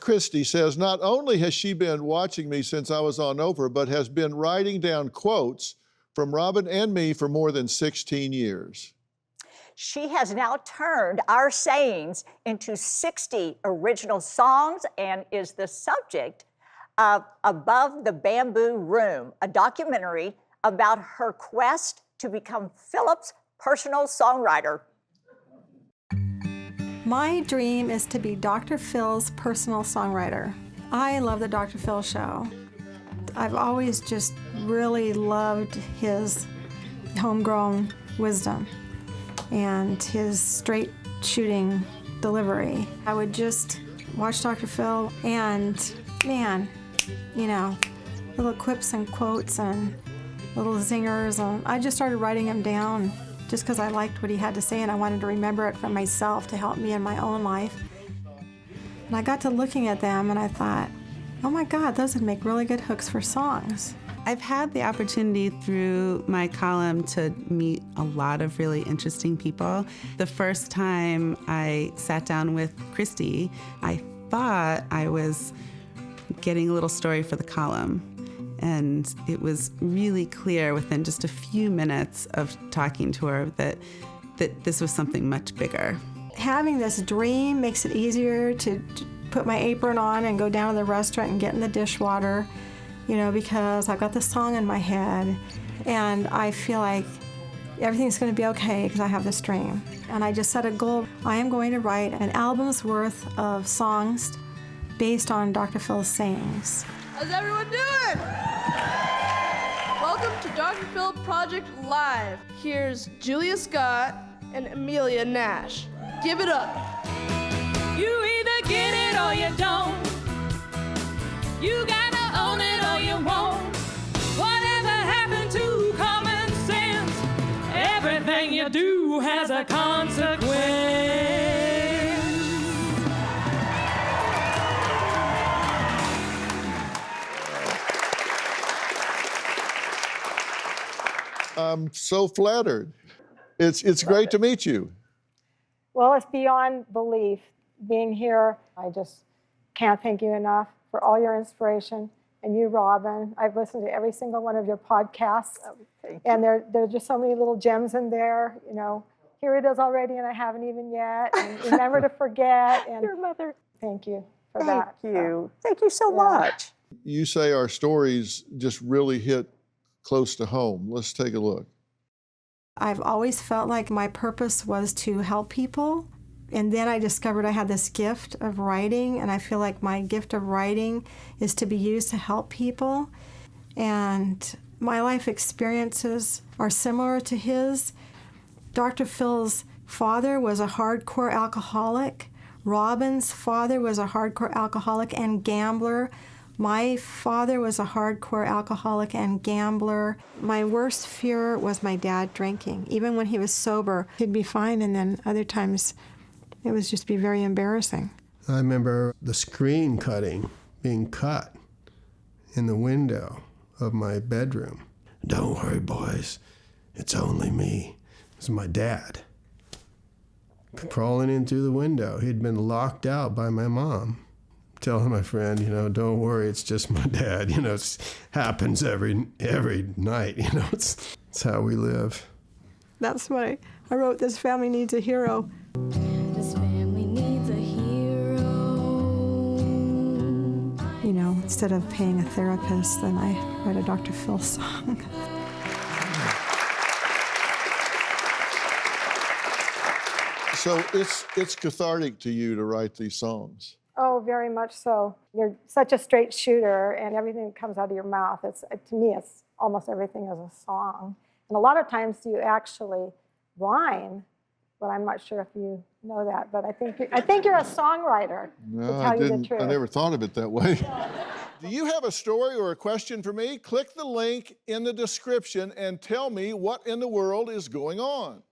Christy says, not only has she been watching me since I was on Oprah, but has been writing down quotes from Robin and me for more than 16 years. She has now turned our sayings into 60 original songs and is the subject of Above the Bamboo Room, a documentary about her quest to become Philip's personal songwriter. My dream is to be Dr. Phil's personal songwriter. I love the DrPhil show. I've always just really loved his homegrown wisdom and his straight shooting delivery. I would just watch Dr. Phil and, man, you know, little quips and quotes and little zingers. And I just started writing them down just because I liked what he had to say and I wanted to remember it for myself to help me in my own life. And I got to looking at them and I thought, oh my God, those would make really good hooks for songs. I've had the opportunity through my column to meet a lot of really interesting people. The first time I sat down with Christy, I thought I was getting a little story for the column. And it was really clear within just a few minutes of talking to her that this was something much bigger. Having this dream makes it easier to put my apron on and go down to the restaurant and get in the dishwater, you know, because I've got the song in my head and I feel like everything's going to be okay because I have this dream. And I just set a goal. I am going to write an album's worth of songs based on Dr. Phil's sayings. How's everyone doing? Welcome to DrPhil Project Live. Here's Julia Scott and Amelia Nash. Give it up. You either get it or you don't. You gotta own it or you won't. Whatever happened to common sense? Everything you do has a consequence. I'm so flattered. It's great to meet you. Well, it's beyond belief being here. I just can't thank you enough for all your inspiration. And you, Robin, I've listened to every single one of your podcasts. And there are just so many little gems in there. You know, here it is already and I haven't even yet. And remember to forget. And Your mother. Thank you for that. Thank you. Thank you so much. You say our stories just really hit close to home. Let's take a look. I've always felt like my purpose was to help people. And then I discovered I had this gift of writing, and I feel like my gift of writing is to be used to help people. And my life experiences are similar to his. Dr. Phil's father was a hardcore alcoholic. Robin's father was a hardcore alcoholic and gambler. My father was a hardcore alcoholic and gambler. My worst fear was my dad drinking. Even when he was sober, he'd be fine, and then other times it was just be very embarrassing. I remember the screen being cut in the window of my bedroom. Don't worry, boys, it's only me. It was my dad crawling in through the window. He'd been locked out by my mom. Telling my friend, you know, don't worry, it's just my dad. You know, it happens every night. You know, it's how we live. That's why I wrote This Family Needs a Hero. This family needs a hero. You know, instead of paying a therapist, then I write a Dr. Phil song. So it's cathartic to you to write these songs. Oh, very much so. You're such a straight shooter, and everything that comes out of your mouth, to me, it's almost everything is a song. And a lot of times you actually rhyme, but I'm not sure if you know that. But I think you're a songwriter, No, to tell you the truth. I never thought of it that way. Do you have a story or a question for me? Click the link in the description and tell me what in the world is going on.